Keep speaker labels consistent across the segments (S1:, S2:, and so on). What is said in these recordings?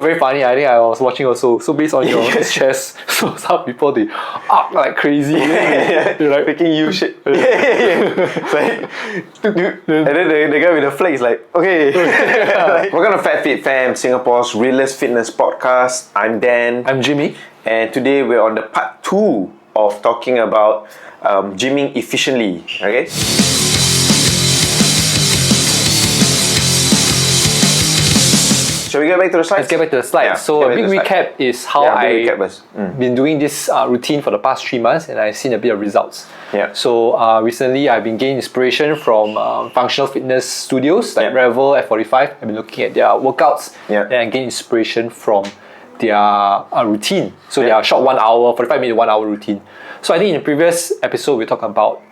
S1: Very funny. I think I was watching also. So based on your chest, so some people they up like crazy.
S2: They're like making U shape. It's like, and then the guy with the flag is like, okay. Welcome to FatFitFam, Singapore's realest fitness podcast. I'm Dan.
S1: I'm Jimmy.
S2: And today we're on the part 2 of talking about gymming efficiently. Okay. Shall we get back to the slides?
S1: Let's get back to the slides.
S2: Yeah,
S1: so a big recap is how I've been doing this routine for the past 3 months, and I've seen a bit of results.
S2: Yeah.
S1: So recently I've been gaining inspiration from functional fitness studios like Revel, F45. I've been looking at their workouts and I gain inspiration from their routine. So their short 1 hour, 45 minute, 1 hour routine. So I think in the previous episode we talked about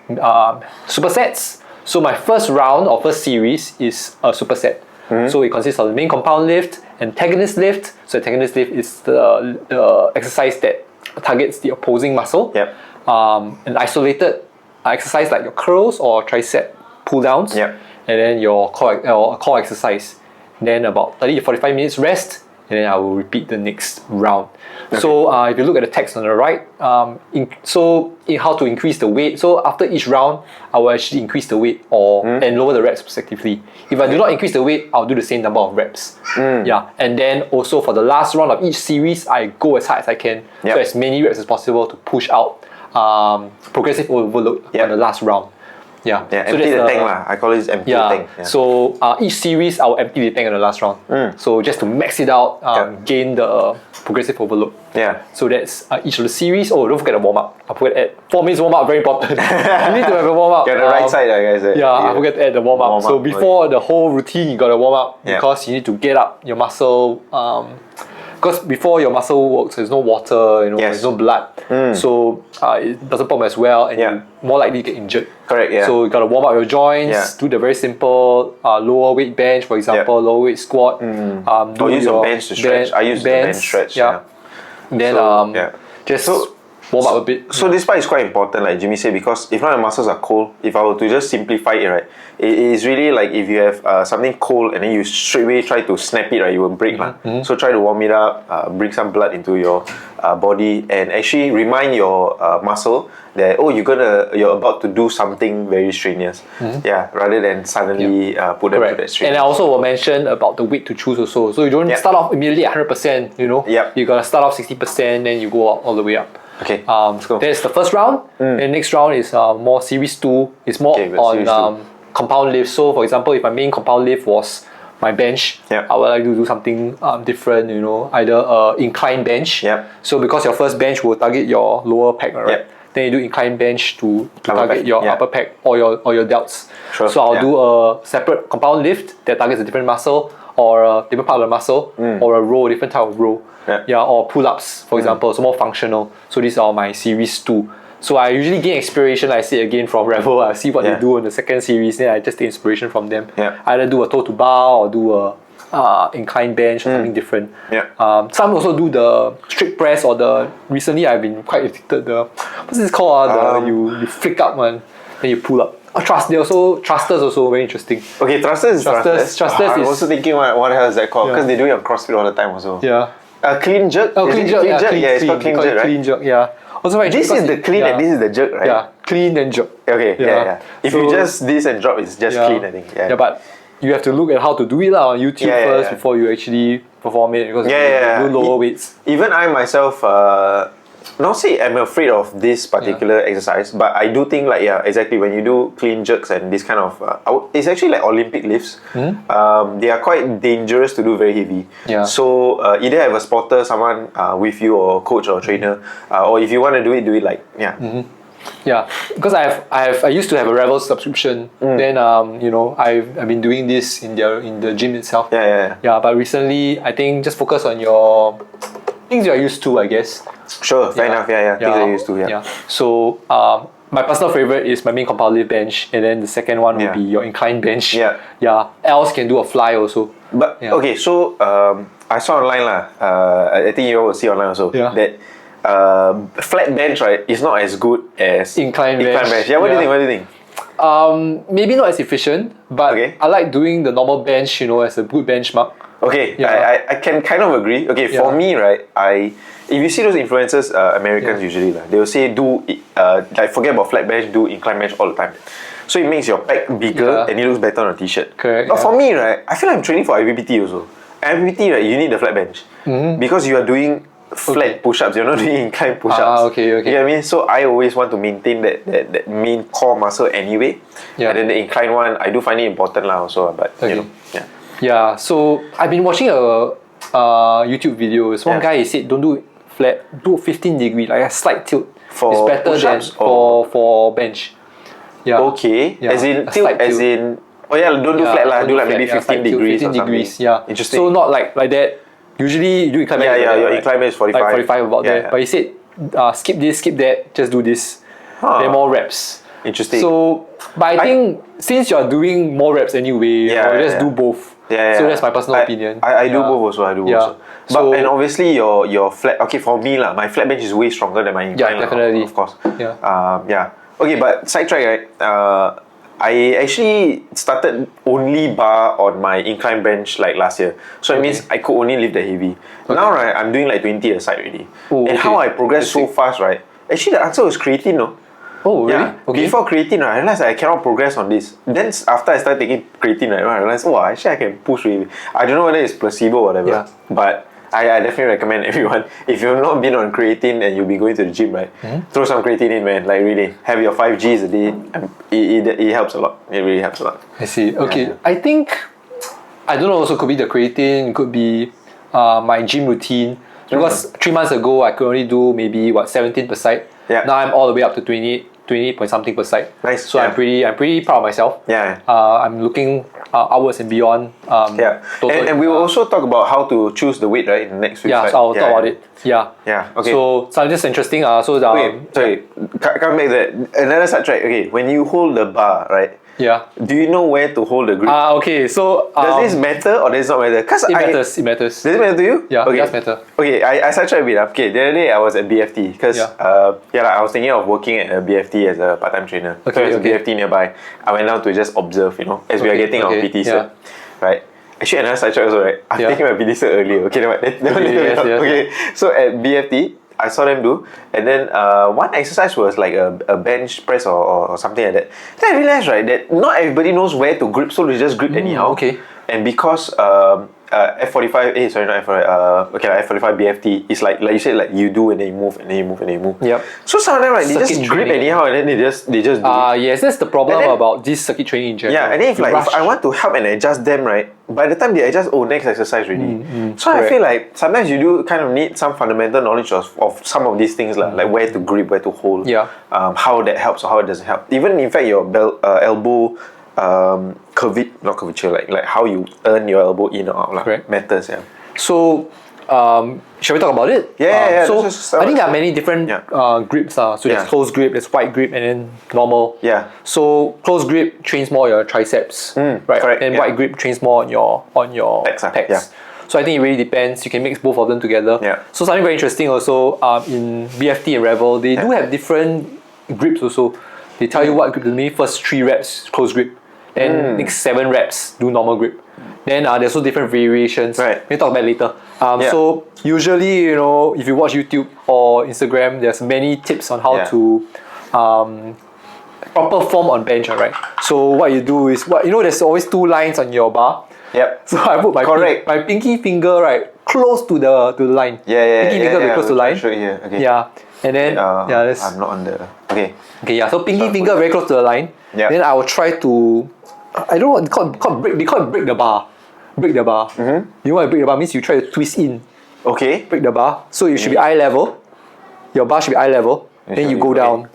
S1: supersets. So my first round or first series is a superset. So it consists of the main compound lift, antagonist lift. So antagonist lift is the exercise that targets the opposing muscle. An isolated exercise like your curls or tricep pull downs. And then your core exercise. Then about 30 to 45 minutes rest. And then I will repeat the next round. Okay. So if you look at the text on the right, in how to increase the weight. So after each round, I will actually increase the weight and lower the reps respectively. If I do not increase the weight, I'll do the same number of reps. And then also for the last round of each series, I go as hard as I can. So as many reps as possible to push out progressive overload on the last round. So
S2: empty the tank lah. I call it empty the tank.
S1: So each series I will empty the tank in the last round. So just to max it out, gain the progressive overload. So that's each of the series. Oh, don't forget the warm up. I forget to add 4 minutes warm up. Very important. You need to have a warm up.
S2: Get the right side, guys.
S1: I forget to add the warm up. So before the whole routine, you got to warm up because you need to get up your muscle. Because before your muscle works, there's no water, there's no blood. So it doesn't pump as well and you more likely get injured.
S2: Correct,
S1: So you got to warm up your joints, do the very simple lower weight bench, for example, lower weight squat.
S2: Or use your bench to stretch. I use the bench stretch.
S1: Then just warm up a bit.
S2: So this part is quite important, like Jimmy said, because if not the muscles are cold, if I were to just simplify it, right, it is really like if you have something cold and then you straight away try to snap it, right, you will break. So try to warm it up, bring some blood into your body and actually remind your muscle that, you're about to do something very strenuous. Rather than suddenly put them to that strain.
S1: And I also will mention about the weight to choose also. So you don't start off immediately at 100%, You got to start off 60%, then you go all the way up.
S2: Okay, let's go.
S1: That's the first round. And next round is more series 2. It's more on compound lift. So for example, if my main compound lift was my bench, I would like to do something different, either incline bench. So because your first bench will target your lower pec, right? Then you do incline bench to target your upper pec or your delts. So I'll do a separate compound lift that targets a different muscle or a different part of the muscle or a row, different type of row. Or pull-ups, for example, so more functional. So these are my series 2. So I usually gain inspiration, I say again, from Revel. I see what they do in the second series, then I just take inspiration from them. Either do a toe to bar or do a incline bench or something different. Some also do the strict press or recently I've been quite addicted what's this called? You flick up one, then you pull up. Thrusters also very interesting.
S2: Okay, thrusters.
S1: I'm
S2: also thinking what the hell is that called? Because they do it on CrossFit all the time also. Clean jerk?
S1: Clean jerk.
S2: It's called clean jerk, right?
S1: Clean jerk, Also right,
S2: this is the clean and this is the jerk, right?
S1: Clean and jerk.
S2: Okay, If you just this and drop, it's just clean, I think.
S1: But you have to look at how to do it on YouTube first before you actually perform it because you do lower weights. Even
S2: I myself, not say I'm afraid of this particular exercise, but I do think exactly when you do clean jerks and this kind of it's actually like Olympic lifts. They are quite dangerous to do very heavy. So either have a spotter, someone with you, or coach or trainer, or if you want to do it like
S1: because I used to have a Revel subscription. Then I've been doing this in the gym itself. But recently I think just focus on your things you are used to, I guess.
S2: Sure, fair enough. Things you're used to.
S1: So my personal favorite is my main compound lift bench, and then the second one will be your incline bench. Else can do a fly also.
S2: But okay, so I saw online I think you will see online also that flat bench, right, is not as good as
S1: incline bench.
S2: What do you think?
S1: Maybe not as efficient, but I like doing the normal bench, as a good benchmark.
S2: Okay,
S1: Yeah.
S2: I can kind of agree. Okay, for me, right, if you see those influencers, Americans usually, they will say like forget about flat bench, do incline bench all the time. So it makes your pec bigger and it looks better on a t-shirt.
S1: Correct.
S2: But for me, right, I feel I'm training for IBPT also. IBPT, right, you need the flat bench because you are doing flat push-ups. You're not doing incline push-ups.
S1: Okay.
S2: You get what I mean? So I always want to maintain that main core muscle anyway.
S1: Yeah.
S2: And then the incline one, I do find it important lah also. But you know, yeah.
S1: Yeah. So I've been watching a YouTube video. One guy, he said don't do it flat, do 15 degree, like a slight tilt.
S2: For
S1: it's better than
S2: push-ups
S1: for bench. Yeah.
S2: Okay.
S1: Yeah.
S2: As in
S1: A
S2: tilt,
S1: slight
S2: as
S1: tilt.
S2: in don't do flat lah. Do like maybe 15 degrees
S1: 15
S2: or something.
S1: degrees. Yeah.
S2: Interesting.
S1: So not like that. Usually you do incline bench.
S2: Your incline bench is 45.
S1: Like 45 about there.
S2: Yeah.
S1: But he said skip this, skip that, just do this. Then more reps.
S2: Interesting.
S1: So, but I think since you're doing more reps anyway, just do both. So that's my personal opinion.
S2: I do both also. I do both also. But
S1: So,
S2: and obviously your flat. Okay, for me lah, my flat bench is way stronger than my incline.
S1: Yeah, definitely.
S2: Of course.
S1: Yeah.
S2: Okay, but sidetrack, right? I actually started only bar on my incline bench like last year. So it means I could only lift the heavy. Now, right, I'm doing like 20 a side already. And how I progressed so fast, right? Actually, the answer was creatine, no?
S1: Oh, really?
S2: Yeah. Before creatine, right, I realized I cannot progress on this. Then after I started taking creatine, right, I realized, actually I can push really. I don't know whether it's placebo or whatever. But I definitely recommend everyone, if you've not been on creatine and you'll be going to the gym, right, throw some creatine in, man. Like really, have your 5 Gs a day. It helps a lot. It really helps a lot.
S1: I see. Okay. I think, I don't know, also could be the creatine, it could be my gym routine. Because 3 months ago, I could only do maybe 17 per side.
S2: Yeah.
S1: Now I'm all the way up to 28 point something per side.
S2: Nice.
S1: So I'm pretty proud of myself.
S2: Yeah.
S1: I'm looking outwards and beyond.
S2: And we will also talk about how to choose the weight, right, in the next week.
S1: Yeah, so I'll talk about it. Yeah.
S2: Yeah. Okay.
S1: So something just interesting. Sorry.
S2: Come back there. Another sidetrack. Okay, when you hold the bar, right?
S1: Yeah.
S2: Do you know where to hold the grip?
S1: Okay. So
S2: does this matter or does it not matter?
S1: It matters. It matters.
S2: Does it matter to you?
S1: Yeah.
S2: Okay.
S1: It does matter.
S2: Okay. I sidetracked a bit. Okay. The other day I was at BFT because I was thinking of working at a BFT as a part-time trainer. So there's a BFT nearby. I went down to just observe, as we are getting our PT cert, right? Actually, another sidetrack also, right? I'm taking my PT cert earlier. Okay. Okay. So at BFT, I saw them do, and then one exercise was like a bench press or something like that. Then I realized, right, that not everybody knows where to grip, so they just grip anyhow.
S1: Okay.
S2: And because F45, not F45, F45 BFT is like you said, like you do and then you move and then you move and then you move.
S1: Yep.
S2: So some of them, right, they just grip anyhow and then they just do it.
S1: Yes, that's the problem about this circuit training in general.
S2: Yeah, and then if I want to help and adjust them, right, by the time they adjust, next exercise already. So I feel like sometimes you do kind of need some fundamental knowledge of some of these things, like where to grip, where to hold, how that helps or how it doesn't help. Even in fact your elbow not curvature, like how you turn your elbow in or out, matters. Yeah.
S1: So, shall we talk about it? So I think there are many different grips. So there's close grip, there's wide grip, and then normal.
S2: Yeah.
S1: So close grip trains more your triceps, right?
S2: Correct.
S1: And wide grip trains more on your pecs.
S2: Yeah.
S1: So I think it really depends. You can mix both of them together.
S2: Yeah.
S1: So something very interesting also in BFT and Revel, they do have different grips also. They tell you what grip to do. Maybe first 3 reps close grip, then next 7 reps do normal grip. Then there's also different variations.
S2: Right.
S1: We'll talk about it later. So usually, if you watch YouTube or Instagram, there's many tips on how to proper form on bench, right? So what you do is there's always 2 lines on your bar.
S2: Yep.
S1: So I put my pinky finger close to the line. Pinky finger very close to the line.
S2: Show it here. Okay.
S1: Yeah. And then
S2: I'm not on the Okay.
S1: Yeah. So pinky finger very close to the line.
S2: Yeah.
S1: Then I will try to I don't know what called break. They call it break the bar. Break the bar. You know what break the bar means? You try to twist in.
S2: Okay.
S1: Break the bar. So you should be eye level. Your bar should be eye level. Then you go down.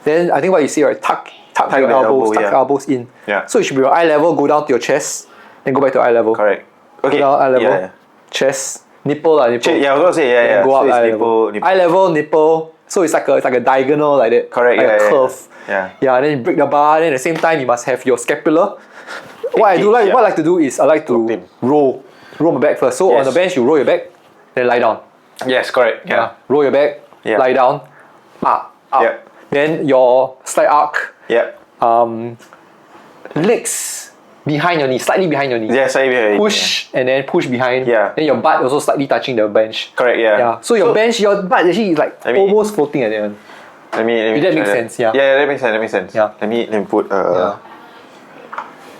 S1: Then I think what you say, right? Tuck your elbows. Tuck your elbows in.
S2: Yeah.
S1: So you should be eye level. Go down to your chest. Then go back to eye level.
S2: Correct. Okay.
S1: Go down eye level.
S2: Yeah.
S1: Chest. Nipple nipple.
S2: Yeah, I was gonna say
S1: Then go up
S2: so
S1: eye
S2: nipple,
S1: level. Eye level nipple. So it's like a diagonal like that.
S2: Correct.
S1: Like a curve.
S2: Yeah.
S1: Yeah. Then you break the bar. Then at the same time you must have your scapula. What I like to do is I like to roll my back first. So on the bench you roll your back, then lie down.
S2: Yes, correct. Yeah.
S1: Roll your back, lie down, up. Then your slight arc.
S2: Yeah.
S1: Legs behind your knee, slightly behind your knee.
S2: Yeah, slightly behind.
S1: Push and then push behind.
S2: Yeah.
S1: Then your butt also slightly touching the bench.
S2: Correct. Yeah.
S1: Yeah. So your bench, your butt actually is like almost floating at the end.
S2: Let me
S1: If that makes sense. Yeah.
S2: Yeah, that makes sense. That makes sense.
S1: Yeah.
S2: Let me put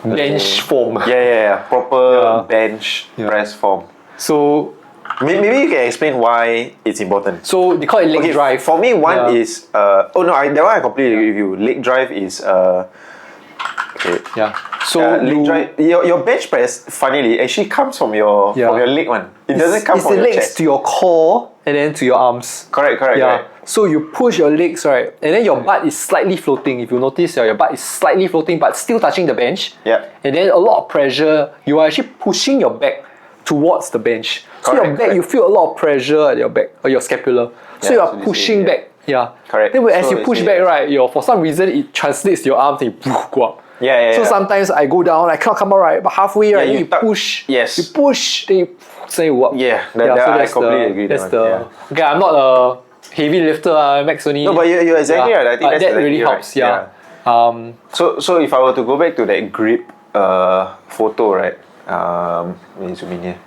S1: bench form.
S2: Yeah. Proper bench press form.
S1: So
S2: maybe you can explain why it's important.
S1: So they call it leg drive.
S2: For me, one is that one I completely agree with you. Leg drive is okay.
S1: Yeah. So
S2: leg drive. Your bench press, funnily, actually comes from your leg one. It doesn't come from your chest.
S1: It's the legs to your core and then to your arms.
S2: Correct.
S1: Yeah.
S2: Correct.
S1: So you push your legs, right, and then your butt is slightly floating. If you notice, your butt is slightly floating, but still touching the bench.
S2: Yeah.
S1: And then a lot of pressure. You are actually pushing your back towards the bench. So your back, you feel a lot of pressure at your back or your scapula. So you are pushing back. Yeah.
S2: Correct.
S1: Then as you push back, right, for some reason it translates to your arms and you go up. So sometimes I go down, I cannot come up, right, but halfway, right, you push.
S2: Yes.
S1: You push, then you say what?
S2: Yeah. I completely agree.
S1: That's okay. I'm not a heavy lifter, max only.
S2: No, but you're exactly right. I think
S1: that really helps.
S2: Right. Yeah. So if I were to go back to that grip photo, right? Let me zoom in here.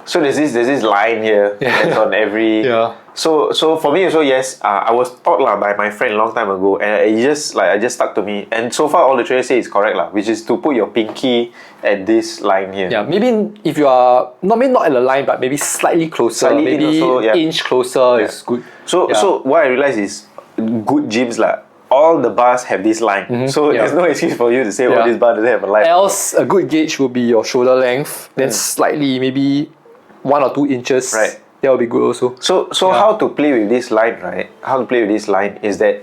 S2: So there's this line here that's on every. So for me also, yes, I was taught by my friend a long time ago, and it just stuck to me. And so far, all the trainers say is correct which is to put your pinky at this line here.
S1: Yeah, maybe if you are not at the line, but maybe slightly closer, maybe inch closer is good.
S2: So what I realized is good gyms all the bars have this line. So there's no excuse for you to say, this bar doesn't have a line.
S1: Else, a good gauge would be your shoulder length, then slightly, maybe 1 or 2 inches.
S2: Right.
S1: That will be good also.
S2: So how to play with this line, right? How to play with this line is that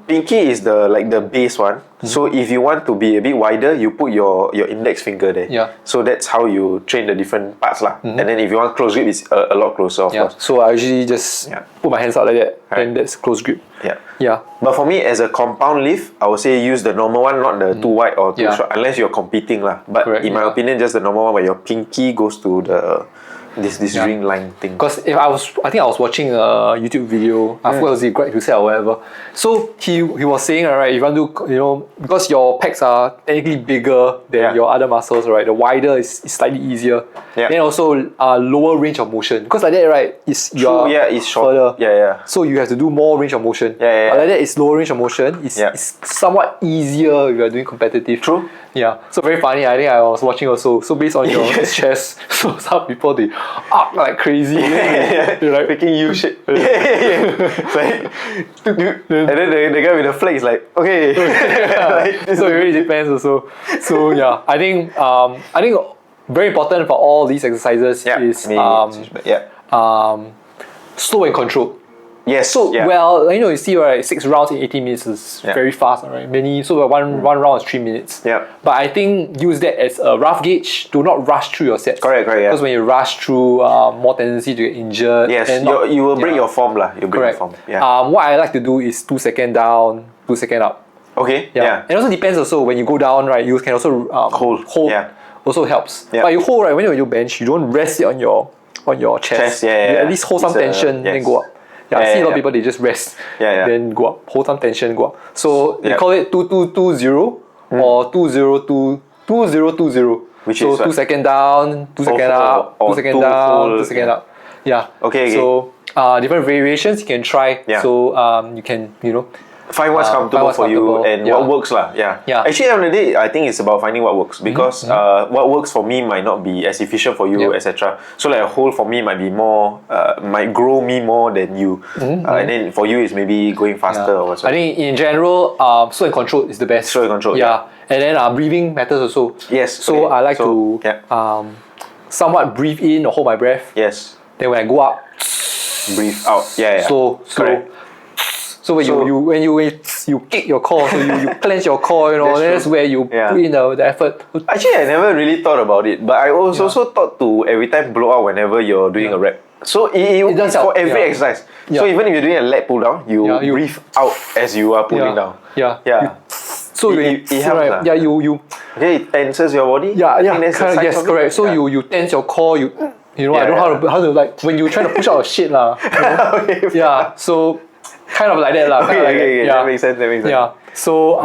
S2: pinky is the base one. So if you want to be a bit wider, you put your index finger there.
S1: Yeah.
S2: So that's how you train the different parts And then if you want close grip, it's a lot closer, of course.
S1: So I usually just put my hands out like that, then that's close grip.
S2: Yeah. But for me, as a compound lift, I would say use the normal one, not the too wide or too short, unless you're competing But in my opinion, just the normal one where your pinky goes to the this ring line thing.
S1: Because I think I was watching a YouTube video. I forgot was it Greg Husset or whatever. So he was saying, right, if you want to because your pecs are technically bigger than your other muscles, right, the wider is slightly easier. Then also lower range of motion. Because like that, right, it's short. Further. So you have to do more range of motion. But like that, it's lower range of motion. It's somewhat easier if you are doing competitive.
S2: True.
S1: Yeah. So very funny. I think I was watching also. So based on your chest, so some people they up like crazy.
S2: They're like making U shape. Like, and then the guy with the flag is like, okay.
S1: So it really depends also. So yeah, I think very important for all these exercises is slow and controlled.
S2: Yes.
S1: So you see, right, 6 rounds in 18 minutes is very fast, right? So one round is 3 minutes. But I think use that as a rough gauge. Do not rush through your sets.
S2: Correct.
S1: Because when you rush through, more tendency to get injured.
S2: Yes. You will break your form You break your form.
S1: What I like to do is 2 seconds down, 2 seconds up.
S2: Okay.
S1: And also depends also when you go down, right? You can also hold. Also helps. But you hold, right, when you bench, you don't rest it on your chest. You at least hold some tension, then go up. I see a lot of people, they just rest, then go up, hold some tension, go up. So they call it 2220 or 2020.
S2: Which
S1: so
S2: is
S1: 2 seconds down, 2 seconds up, 2 seconds down, 2 seconds up.
S2: Okay.
S1: So different variations you can try. So you can,
S2: find what's comfortable for you and what works Actually, at the end of the day, I think it's about finding what works because what works for me might not be as efficient for you, etc. So like a hold for me might be more, might grow me more than you, and then for you it's maybe going faster or whatsoever.
S1: I think in general, slow and controlled is the best.
S2: Slow and controlled.
S1: And then breathing matters also.
S2: Yes.
S1: So I like to somewhat breathe in or hold my breath.
S2: Yes.
S1: Then when I go up,
S2: breathe out.
S1: Slow. So when you kick your core, so you clench your core, that's where you put in the effort.
S2: Actually, I never really thought about it, but I was also taught to every time blow out whenever you're doing a rep. So it does for every exercise. So even if you're doing a leg pull down, you breathe out as you are pulling down.
S1: So
S2: it helps. It tenses your body.
S1: Yes, correct. So you tense your core. I don't know how to like when you try to push out a shit So kind of like that
S2: that makes sense.
S1: So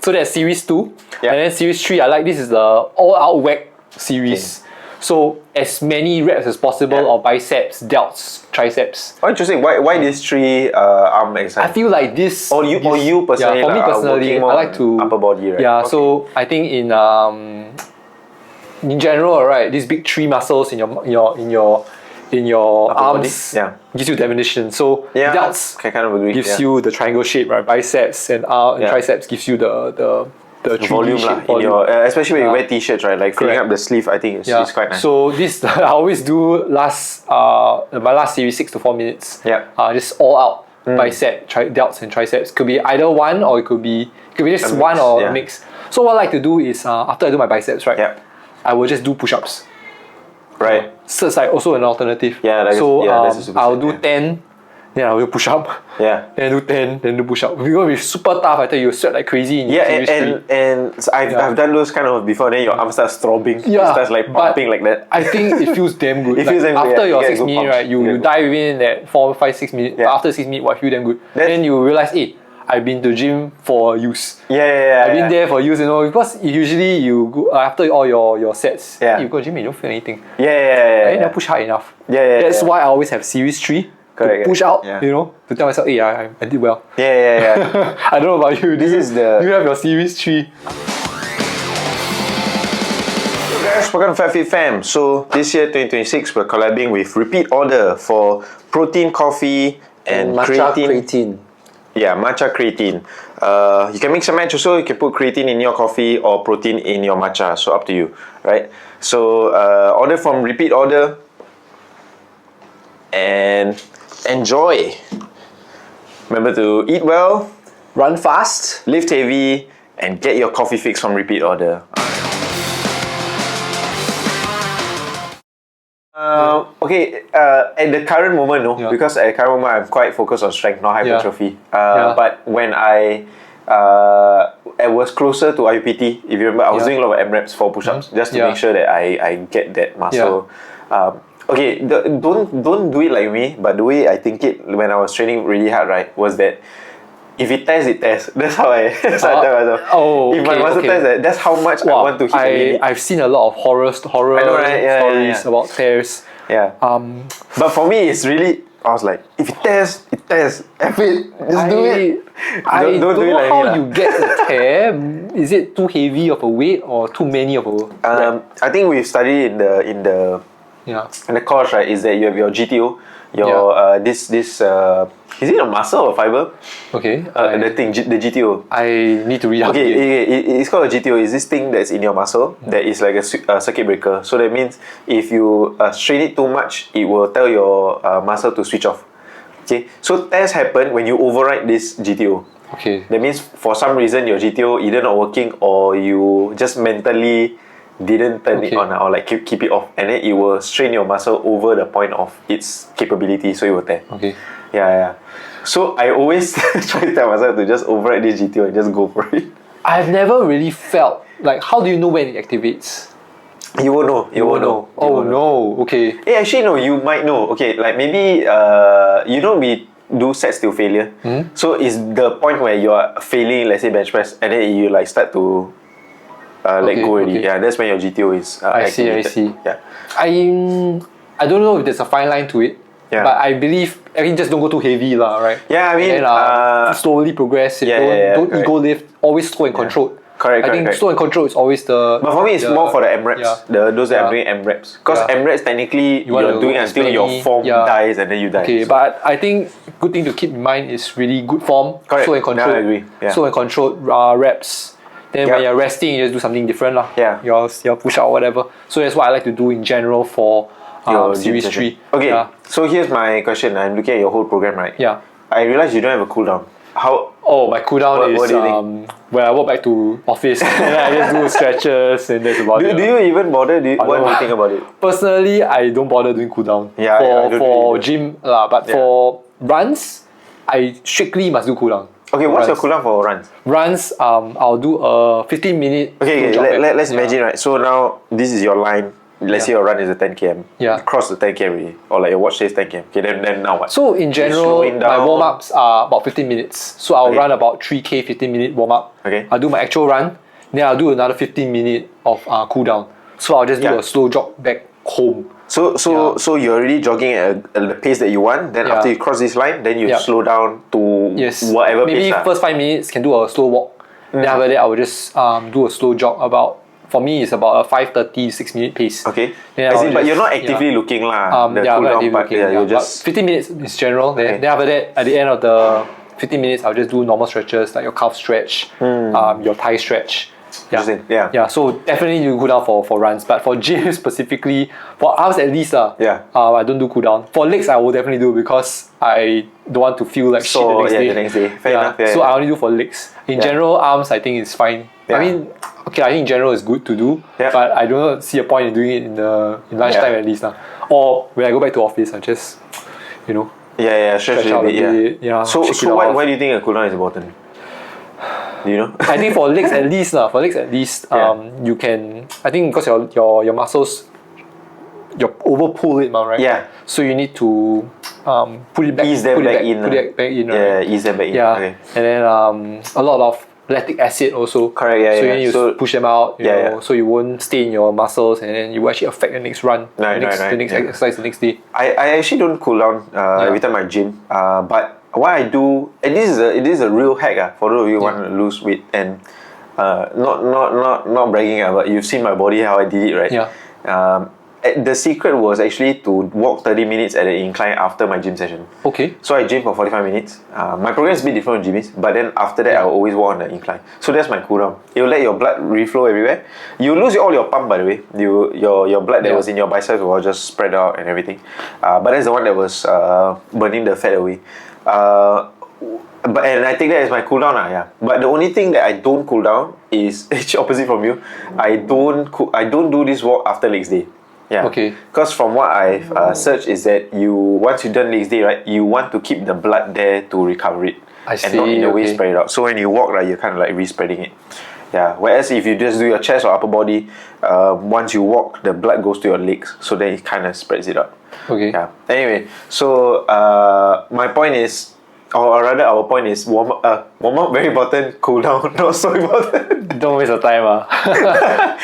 S1: So that's series 2.
S2: Yeah.
S1: And then series 3, I like this is the all-out whack series.
S2: Okay.
S1: So as many reps as possible of biceps, delts, triceps.
S2: Oh, interesting. Why these 3 arm
S1: I
S2: exercises?
S1: feel like this.
S2: Or you personally?
S1: Yeah, for me
S2: are
S1: personally,
S2: working
S1: I
S2: more
S1: like
S2: on
S1: to
S2: upper body, right?
S1: Yeah,
S2: Okay.
S1: so I think in general, right, these big 3 muscles in your
S2: Upper
S1: arms
S2: body? Yeah.
S1: gives you definition. So
S2: Yeah,
S1: delts
S2: I kind of agree.
S1: gives
S2: Yeah.
S1: you the triangle shape, right? Biceps and
S2: Yeah.
S1: triceps gives you the 3D
S2: volume
S1: shape
S2: lah in your especially when you
S1: Yeah.
S2: wear t-shirts, right? Like filling
S1: Correct.
S2: up the sleeve, I think it's quite nice.
S1: So this I always do my last series 6 to 4 minutes.
S2: Yeah.
S1: Just all out bicep, delts and triceps. Could be either one or it could be just
S2: A
S1: one
S2: mix,
S1: or
S2: yeah.
S1: a mix. So what I like to do is after I do my biceps, right?
S2: Yeah.
S1: I will just do push-ups.
S2: Right.
S1: So it's like also an alternative.
S2: Yeah, that's a super
S1: I'll
S2: set,
S1: do
S2: yeah.
S1: 10, then I'll do push-up.
S2: Yeah.
S1: Then do 10, then do push-up. Because it's super tough, I tell you, sweat like crazy in
S2: Yeah,
S1: series 3.
S2: and so I've done those kind of before. Then your arm starts throbbing.
S1: Yeah,
S2: It starts like
S1: but
S2: pumping like that.
S1: I think it feels damn good.
S2: It feels damn good,
S1: After
S2: yeah.
S1: your
S2: You get
S1: 6
S2: good
S1: minutes,
S2: pumps.
S1: right,
S2: You
S1: you
S2: get
S1: dive in at 4, 5, 6 minutes.
S2: Yeah.
S1: But after 6 minutes, I feel damn good.
S2: That's-
S1: Then you realize, hey, I've been to gym for use.
S2: Yeah.
S1: I've been there for use, because usually you go after all your sets,
S2: Yeah.
S1: you go to gym, you don't feel anything.
S2: Yeah.
S1: I didn't push hard enough.
S2: Yeah.
S1: That's why I always have series 3
S2: Correct,
S1: to push out,
S2: yeah.
S1: to tell myself, hey, I did well.
S2: Yeah.
S1: I don't know about you.
S2: This is the-
S1: Do you have your series 3?
S2: Guys, welcome to FatFitFam. So this year, 2026, we're collabing with Repeat Order for protein coffee and
S1: matcha
S2: creatine. Yeah, matcha creatine. You can mix and match also. You can put creatine in your coffee or protein in your matcha. So up to you, right? So order from Repeat Order and enjoy. Remember to eat well,
S1: Run fast.
S2: lift heavy, and get your coffee fix from Repeat Order. At the current moment, because at the current moment I'm quite focused on strength, not hypertrophy. But when I was closer to IUPT, if you remember, I was doing a lot of M-reps for push-ups just to make sure that I get that muscle. Don't do it like me, but the way I think it when I was training really hard, right, was that if it tears, it tears. That's how I tell myself. If my muscle tears, that's how much I want to hit the limit.
S1: I've seen a lot of horror
S2: I know, right?
S1: stories about tears.
S2: Yeah. But for me, it's really, I was like, if it tears, it tears. F it, just do it.
S1: I don't
S2: do it
S1: know
S2: like
S1: how
S2: me lah.
S1: you get a tear. Is it too heavy of a weight or too many of a rep?
S2: I think we've studied in the course, right, is that you have your GTO, your this is it a muscle or fiber?
S1: Okay.
S2: The GTO.
S1: I need to read out again.
S2: It's called a GTO. It's this thing that's in your muscle that is like a circuit breaker. So that means if you strain it too much, it will tell your muscle to switch off. Okay, so tears happen when you override this GTO.
S1: Okay.
S2: That means for some reason your GTO either not working or you just mentally didn't turn it on or like keep it off, and then it will strain your muscle over the point of its capability, so it will tear.
S1: Okay.
S2: Yeah. So I always try to tell myself to just override this GTO and just go for it.
S1: I've never really felt like, how do you know when it activates?
S2: You won't know. You won't know.
S1: Oh no. Okay.
S2: Hey, actually no, you might know. Okay, like maybe we do sets till failure. So it's the point where you are failing, let's say bench press, and then you like start to let go already. Yeah, that's when your GTO is activated.
S1: I see.
S2: Yeah.
S1: I don't know if there's a fine line to it.
S2: Yeah.
S1: But I believe just don't go too heavy lah, right?
S2: Yeah, I mean,
S1: and then, slowly progress. Don't
S2: correct.
S1: ego lift. Always slow and controlled.
S2: Correct.
S1: I think slow and controlled is always the.
S2: But for me, it's more for the M reps.
S1: Yeah.
S2: Those that are doing M reps. Because M reps technically you're doing until your form dies and then you die.
S1: Okay, but I think good thing to keep in mind is really good form.
S2: Correct.
S1: Slow and controlled.
S2: I agree. Yeah.
S1: Slow and controlled reps. Then when you're resting, you just do something different lah.
S2: Yeah.
S1: Your push out or whatever. So that's what I like to do in general for
S2: your
S1: series 3.
S2: Okay, so here's my question. I'm looking at your whole program, right?
S1: Yeah.
S2: I realize you don't have a cooldown. How?
S1: Oh, my cooldown
S2: What
S1: is
S2: do you think?
S1: when I walk back to office and I just do stretches and that's about it.
S2: Do you even bother? What do you think about it?
S1: Personally, I don't bother doing cooldown.
S2: Yeah, I don't
S1: for
S2: really do.
S1: gym but for runs, I strictly must do cooldown.
S2: Okay, what's your cooldown for runs?
S1: Runs, I'll do a 15-minute.
S2: Okay, let's imagine, right? So now this is your line. let's say your run is a 10 km.
S1: Yeah.
S2: You cross the 10 km already, or like your watch says 10 km. Okay, then now what?
S1: So in general, my warm-ups are about 15 minutes. So I'll run about 3K 15-minute warm-up.
S2: Okay.
S1: I'll do my actual run, then I'll do another 15-minute of cool down. So I'll just do a slow jog back home.
S2: So you're already jogging at the pace that you want. Then after you cross this line, then you slow down to whatever
S1: maybe
S2: pace.
S1: First 5 minutes can do a slow walk. Then after that, I will just do a slow jog about. For me, it's about a 5:30 6-minute pace.
S2: Okay. But you're not actively looking lah. The cool down part. You're just
S1: 15 minutes is general. Then after that, at the end of the 15 minutes, I'll just do normal stretches like your calf stretch, your thigh stretch. Yeah. So definitely you cool down for runs, but for gym specifically, for arms at least I don't do cool down. For legs I will definitely do because I don't want to feel like shit the next day.
S2: Fair enough.
S1: So I only do for legs. In general, arms I think it's fine. I mean, okay, I think in general it's good to do, but I don't see a point in doing it in lunchtime at least or when I go back to office I just
S2: stretch
S1: out a bit.
S2: So why do you think a cool down is important? Do you know?
S1: I think for legs at least you can. I think because your muscles, you over pull it, right?
S2: Yeah.
S1: So you need to put it back.
S2: Ease them back in.
S1: Put it back in. Right?
S2: Yeah, ease them back in.
S1: Yeah.
S2: Okay.
S1: And then a lot of lactic acid also.
S2: Correct. Yeah.
S1: So you need to push them out. You know, so you won't stay in your muscles, and then you will actually affect the next run, the next exercise the next day.
S2: I actually don't cool down every time I gym. But what I do, and this is a real hack for those of you who want to lose weight, and not bragging, but you've seen my body how I did it, right?
S1: Yeah.
S2: The secret was actually to walk 30 minutes at an incline after my gym session.
S1: Okay.
S2: So I gym for 45 minutes. My program is a bit different from gyms, but then after that I will always walk on the incline. So that's my cool down. It will let your blood reflow everywhere. You lose all your pump, by the way. Your blood that was in your biceps will just spread out and everything. But that's the one that was burning the fat away. And I think that is my cool down. But the only thing that I don't cool down is actually opposite from you. I don't do this walk after legs day. Yeah.
S1: Okay.
S2: Because from what I've searched is that once you've done legs day, right, you want to keep the blood there to recover it.
S1: I see.
S2: And not in a way spread it out. So when you walk, right, you're kind of like re-spreading it. Yeah. Whereas if you just do your chest or upper body, once you walk, the blood goes to your legs. So then it kind of spreads it out.
S1: Okay.
S2: Yeah. Anyway, so my point is, or rather our point is warm up very important, cool down not so important.
S1: Don't waste your time.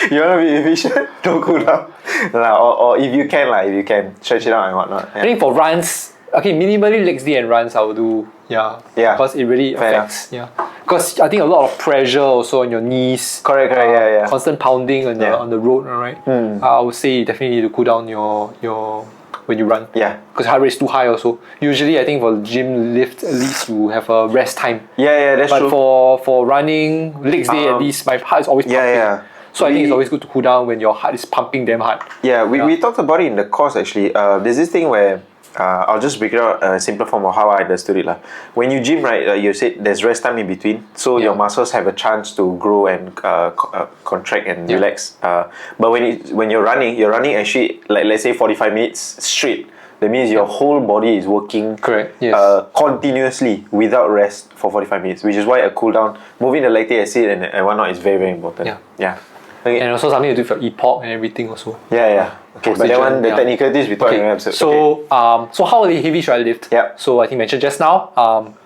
S2: You want to be efficient, don't cool down. Or if you can stretch it out and whatnot.
S1: I think for runs, minimally legs day and runs I will do. Yeah. Because it really affects. Yeah. Because I think a lot of pressure also on your knees.
S2: Correct. Yeah.
S1: Constant pounding on the road, right? I would say you definitely need to cool down your when you run.
S2: Yeah.
S1: Because heart rate is too high also. Usually I think for gym lift at least you have a rest time.
S2: Yeah, that's true.
S1: But for running legs day at least my heart is always pumping.
S2: Yeah.
S1: So I think it's always good to cool down when your heart is pumping damn hard.
S2: Yeah, we talked about it in the course actually. There's this thing where I'll just break it out a simpler form of how I understood it. When you gym, right, you said there's rest time in between. So your muscles have a chance to grow and contract and relax. But when you're running actually, like let's say 45 minutes straight. That means your whole body is working continuously without rest for 45 minutes, which is why a cool down, moving the lactic acid and whatnot is very, very important. Yeah. Okay.
S1: And also something to do with your EPOC and everything also.
S2: Yeah. Okay, but that one, the technicalities we talk in episode.
S1: So, so how heavy should I lift?
S2: Yeah.
S1: So I think mentioned just now,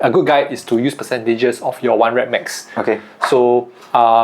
S1: a good guide is to use percentages of your 1 rep max.
S2: Okay.
S1: So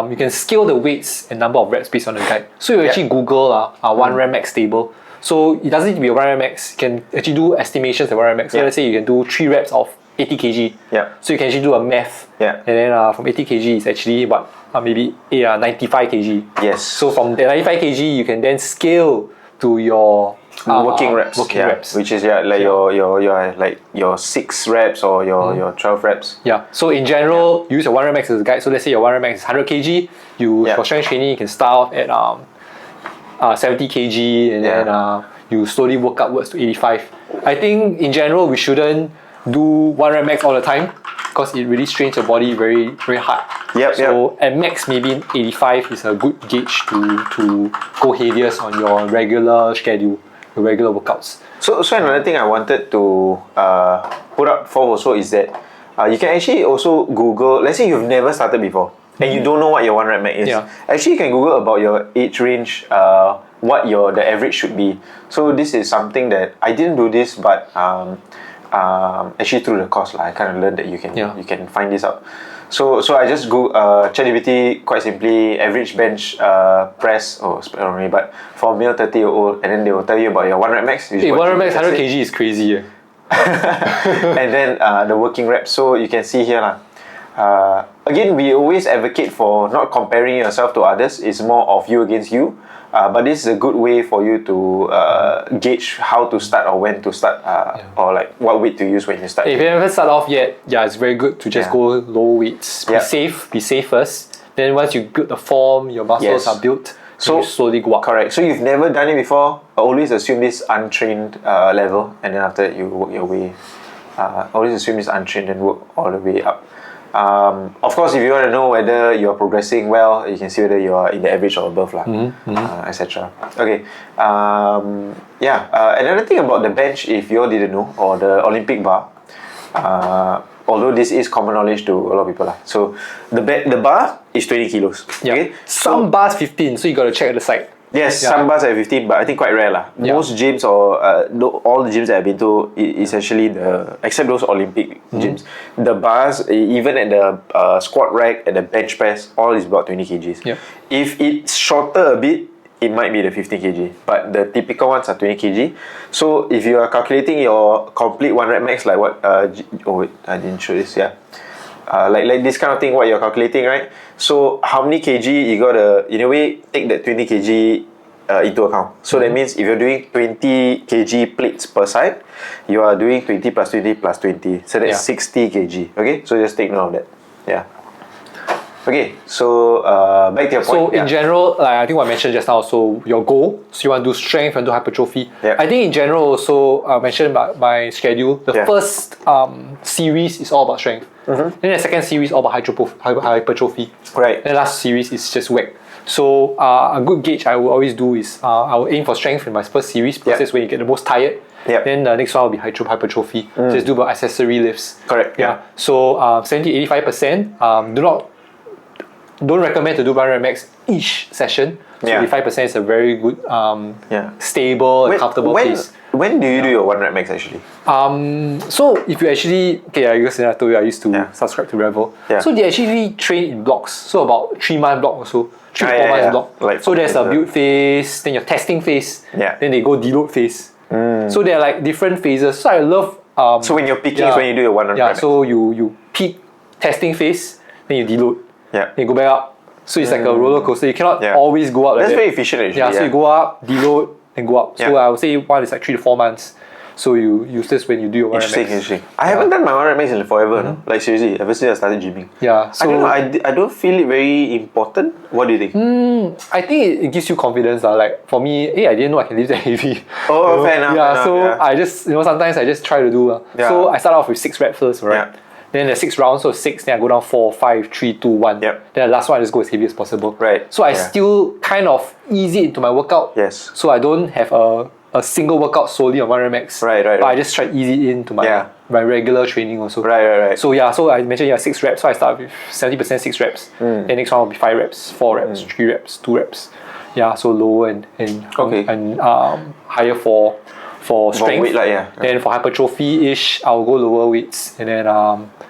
S1: you can scale the weights and number of reps based on the guide. So you actually Google 1 rep max table. So it doesn't need to be a 1 rep max. You can actually do estimations of 1 rep max. So let's say you can do 3 reps of 80 kg.
S2: Yeah.
S1: So you can actually do a math.
S2: Yeah.
S1: And then from 80 kg is actually what? Maybe 95 kg.
S2: Yes.
S1: So from the 95 kg, you can then scale to your
S2: working reps.
S1: Reps.
S2: Which is your 6 reps or your 12 reps.
S1: Yeah. So in general, use your 1 rep max as a guide. So let's say your 1 rep max is 100 kg. For strength training, you can start off at 70 kg and then you slowly work upwards to 85. I think in general we shouldn't do 1 rep max all the time because it really strains your body very, very hard. So at max maybe 85 is a good gauge to go heaviest on your regular schedule, your regular workouts.
S2: So another thing I wanted to put up for also is that you can actually also Google, let's say you've never started before and you don't know what your 1 rep max is. Actually you can Google about your age range what the average should be. So this is something that I didn't do this, but actually through the course I kind of learned that you can find this out. So I just go ChatGPT, quite simply average bench press, but for a male 30-year-old, and then they will tell you about your 1 rep max.
S1: Hey, 1 rep max 100 kg is crazy.
S2: And then the working reps. So you can see here again, we always advocate for not comparing yourself to others. It's more of you against you. But this is a good way for you to gauge how to start or when to start, or like what weight to use when you start.
S1: If you haven't started off yet, it's very good to just go low weights. Be safe first. Then once you build the form, your muscles are built, so you slowly go up.
S2: Correct. So you've never done it before, always assume this untrained level, and then after that you work your way. Always assume this untrained and work all the way up. Of course, if you want to know whether you're progressing well, you can see whether you're in the average or above, etc. Okay. Another thing about the bench, if you all didn't know, or the Olympic bar, although this is common knowledge to a lot of people, so the bar is 20 kilos. Okay.
S1: Some bars 15, so you got to check at the side.
S2: Yes, some bars are 15, but I think quite rare . Most gyms or all the gyms that I've been to, essentially except those Olympic gyms, the bars, even at the squat rack, at the bench press, all is about 20 kgs. If it's shorter a bit, it might be the 15 kg, but the typical ones are 20 kg. So if you are calculating your complete 1 rep max, like what I didn't show this, like this kind of thing, what you're calculating, right? So how many kg you gotta, in a way, take that 20 kg into account. So that means if you're doing 20 kg plates per side, you are doing 20 plus 20 plus 20. So that's 60 kg. Okay, so just take note of that. Okay, so back to your point.
S1: So in general, like I think what I mentioned just now, so your goal, so you want to do strength and do hypertrophy. I think in general also, I mentioned about my schedule, the first series is all about strength. Then the second series all about hypertrophy.
S2: Right.
S1: Then the last series is just WEC. So a good gauge I will always do is I will aim for strength in my first series because that's when you get the most tired. Then the next one will be hypertrophy. Just do about accessory lifts.
S2: Correct.
S1: So 70-85%. Don't recommend to do 1 rep max each session. So 85% is a very good, stable, and comfortable pace.
S2: When do you do your 1 rep max actually?
S1: So if you actually, because I told you I used to subscribe to Revel. So they actually train in blocks. So about 3-month block or so. 3 to 4 months block.
S2: Like
S1: so there's a build phase, then your testing phase, then they go deload phase. So there are like different phases. So I love.
S2: So when you're peaking is when you do your 1 rep max.
S1: So you peak testing phase, then you deload. Then you go back up. So it's like a roller coaster. You cannot always go up like
S2: That's
S1: that.
S2: very efficient actually.
S1: So you go up, deload, and go up. So I would say one is like 3 to 4 months. So you use this when you do your 1 rep max.
S2: Interesting. I haven't done my 1 rep max in forever. No? Like seriously, ever since I started gymming.
S1: So
S2: I don't know. I don't feel it very important. What do you think?
S1: I think it gives you confidence. Like for me, I didn't know I can lift that heavy.
S2: Oh, fair enough.
S1: I just sometimes I just try to do. So I start off with 6 reps first, right? Then there's 6 rounds, so 6, then I go down 4, 5, 3, 2, 1. Then the last one I just go as heavy as possible.
S2: Right.
S1: So I still kind of ease it into my workout.
S2: Yes.
S1: So I don't have a single workout solely on 1 rep max.
S2: Right.
S1: But I just try to ease it into my regular training also.
S2: Right.
S1: So so I mentioned 6 reps. So I start with 70% 6 reps. Then next one will be 5 reps, 4 reps, 3 reps, 2 reps. So lower and higher for strength.
S2: Weight,
S1: Then for hypertrophy-ish, I'll go lower weights and then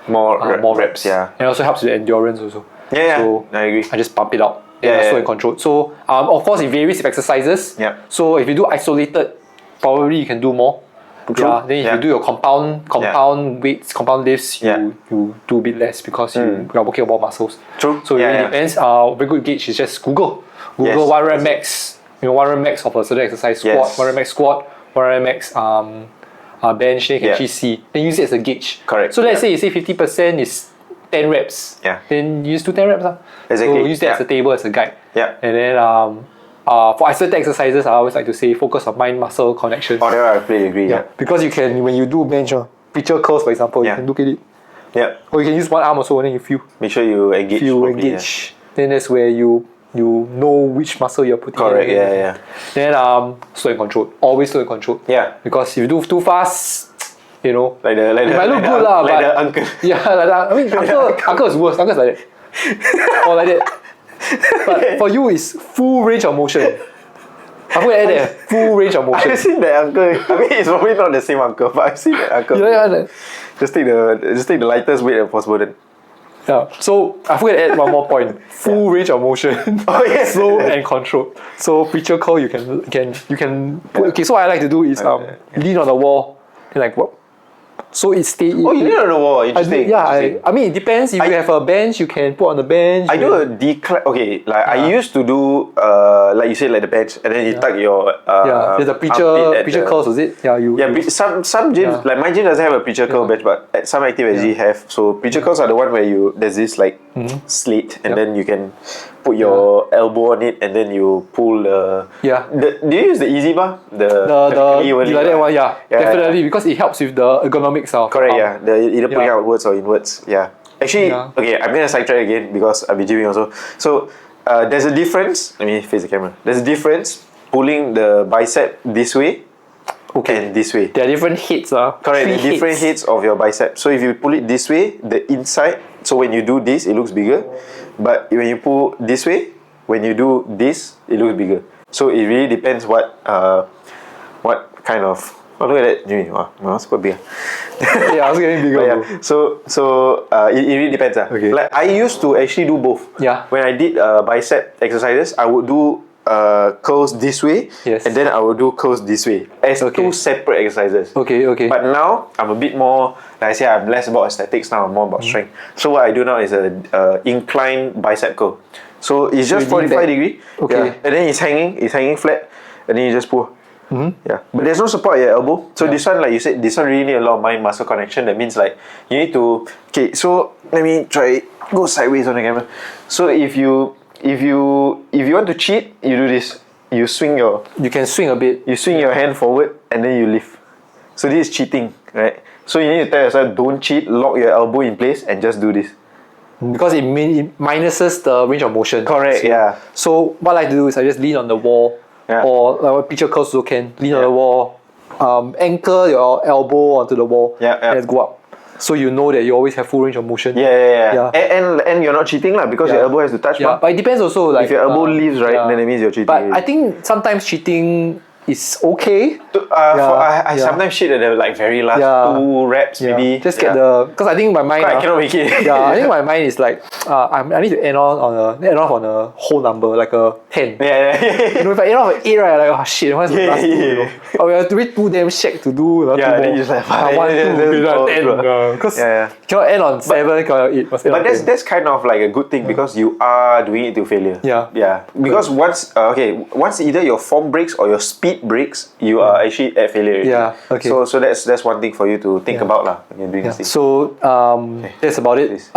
S1: more reps. And it also helps with endurance also. So
S2: I agree.
S1: I just pump it out. Slow and controlled. So of course it varies with exercises. So if you do isolated, probably you can do more. Then if you do your compound weights, compound lifts, you do a bit less because you are working on more muscles.
S2: True.
S1: So it really depends. Very good gauge is just Google 1 rep max. 1 rep max of a certain exercise, squat, 1 rep max squat, 1 rep max bench, then you can actually see. Then use it as a gauge.
S2: Correct.
S1: So let's say you say 50% is 10 reps. Then you just do 10 reps.
S2: Exactly.
S1: So use that as a table, as a guide. And then for isolated exercises, I always like to say focus on mind-muscle connection.
S2: Oh, there I completely agree.
S1: Because you can, when you do bench, picture curls for example, you can look at it. Or you can use one arm also and then you feel.
S2: Make sure you engage.
S1: Then that's where you know which muscle you're putting in. Then slow and controlled. Always slow and controlled. Because if you do too fast, it might look good lah,
S2: like
S1: but
S2: the uncle.
S1: I mean uncle is worse. Uncle's like that. Or like that. But for you it's full range of motion. I forgot that full range of motion.
S2: I've seen that uncle. I mean, it's probably not the same uncle, but I've seen that uncle.
S1: Yeah.
S2: Just take the lightest weight possible then.
S1: Yeah. So I forgot to add one more point. Full range of motion.
S2: Oh yeah.
S1: Slow and controlled. So preacher curl you can put, okay, so what I like to do is lean on the wall and like what. So it stays.
S2: Oh, you lean on the wall. Interesting.
S1: I mean, it depends. If you have a bench, you can put on the bench.
S2: I do a decline. Okay, like I used to do, like you said, like the bench, and then you tuck your
S1: there's a preacher curls, was it? Yeah,
S2: some gyms like my gym doesn't have a preacher curl bench, but some active SG have. So preacher curls are the one where there's this like slate, and then you can put your elbow on it, and then you pull the. Do you use the easy bar? The
S1: like that one, definitely, because it helps with the ergonomics of.
S2: Correct, either putting outwards or inwards. Yeah. Actually, okay, I'm gonna sidetrack again because I'll be gymming also. So there's a difference. Let me face the camera. There's a difference pulling the bicep this way and this way.
S1: There are different heads.
S2: Correct, different heads of your bicep. So if you pull it this way, the inside, so when you do this, it looks bigger. But when you pull this way, when you do this, it looks bigger. So it really depends what kind of. Oh, look at that, Jimmy. Wow, my one's quite big.
S1: Yeah, I was getting bigger.
S2: So it really depends.
S1: Okay.
S2: Like I used to actually do both.
S1: Yeah.
S2: When I did bicep exercises, I would do curls this way, and then I would do curls this way as two separate exercises.
S1: Okay.
S2: But now I'm a bit more, like I say, I'm less about aesthetics now. I'm more about strength. So what I do now is a incline bicep curl. So it's just 45 degree.
S1: Okay.
S2: And then it's hanging flat, and then you just pull. Yeah, but there's no support at your elbow. So this one, like you said, this one really need a lot of mind muscle connection. That means like you need to. Okay, so let me try go sideways on the camera. So if you want to cheat, you do this. You swing your.
S1: You can swing a bit.
S2: You swing your hand forward and then you lift. So this is cheating, right? So you need to tell yourself, don't cheat. Lock your elbow in place and just do this.
S1: Because it minuses the range of motion.
S2: Correct.
S1: So what I like to do is I just lean on the wall. Or like what preacher curls also can lean on the wall, anchor your elbow onto the wall, and go up. So you know that you always have full range of motion.
S2: And you're not cheating because your elbow has to touch.
S1: But it depends also. Like
S2: if your elbow leaves, right, then it means you're cheating.
S1: But I think sometimes cheating is okay.
S2: I sometimes cheat at the like very last 2 reps maybe.
S1: Just get because I think my mind.
S2: I cannot make it.
S1: I think my mind is like I need to end off on a whole number like a 10. You know, if I end off at 8, right, like shit, what's the last 2? You know? But we have to wait 2 damn shack to do.
S2: Then you just like
S1: 1, 2, 10. Because you cannot end on 7, cannot 8. But
S2: that's kind of like a good thing because you are doing it to failure. Because once either your form breaks or your speed breaks, you are actually at failure. So that's one thing for you to think about when you're doing this.
S1: So that's about it.